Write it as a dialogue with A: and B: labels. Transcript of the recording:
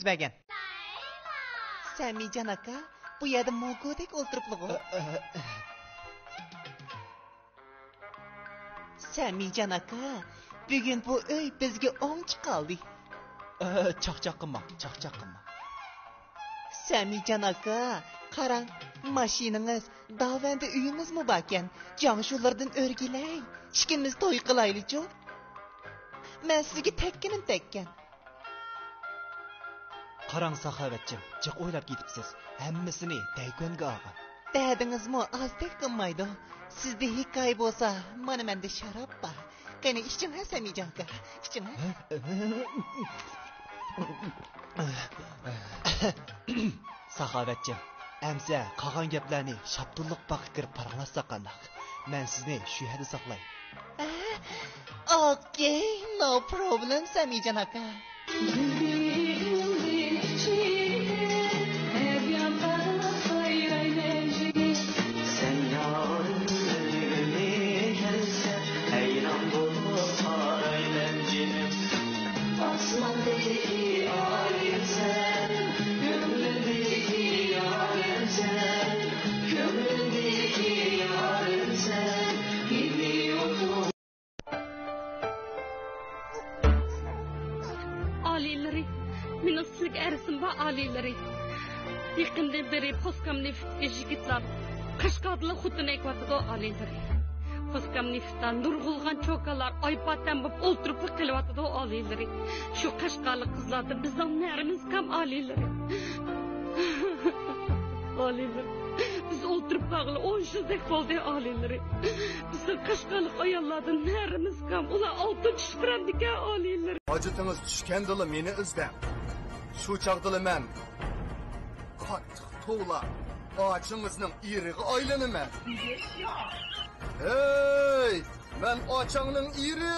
A: kirgizmagan. Samijon aka, bu yerda mog'udek o'ltiribdi. Samijon aka, bugun bu uy bizga o'ng chiqaldi.
B: Chaqchaq qilma.
A: Samijon aka, qarang, mashinangiz, davanda uyingizmi bor ekan? Jangshulardan o'rgilay. Ikkimiz to'y qilaylik-ku. Men sizga tekkan.
B: Qarang Saxovatjon, jiq o'ylab ketibsiz. Hammasini Daykonga olgan.
A: Dadingizmi ozdek qilmaydi. Sizda hikoya bo'lsa, mana menda sharob bor. Qani iching ha Samijon aka, iching ha.
B: Saxovatjon, amsa qolgan gaplarni shaptulliq baqib kirib paralashsa qandoq? Men sizni shu yerda saqlay.
A: Okay, no problem Samijon aka.
C: Minuslik ersin va alileri. Yaqindan beri Poskom neftga yigitlar Qashqarli xutini ekvatorda alileri. Poskom neftdan nurg'ulg'an cho'kalar oypatdan bo'lib o'ltirib qilyotdi alileri. Shu Qashqarli qizlarni bizning nerimiz kam alileri. Alileri. Biz o'ltirib qag'li 10 yildek bo'ldi alileri. Bizning Qashqarli ayollardan nerimiz kam. Ular oltin tushiradigan alileri.
D: Hojatimiz tushgandila meni izdan. Shu chaqdila men qattiq to'la ochingizning iriga aylanaman. Hey, men ochangning iri.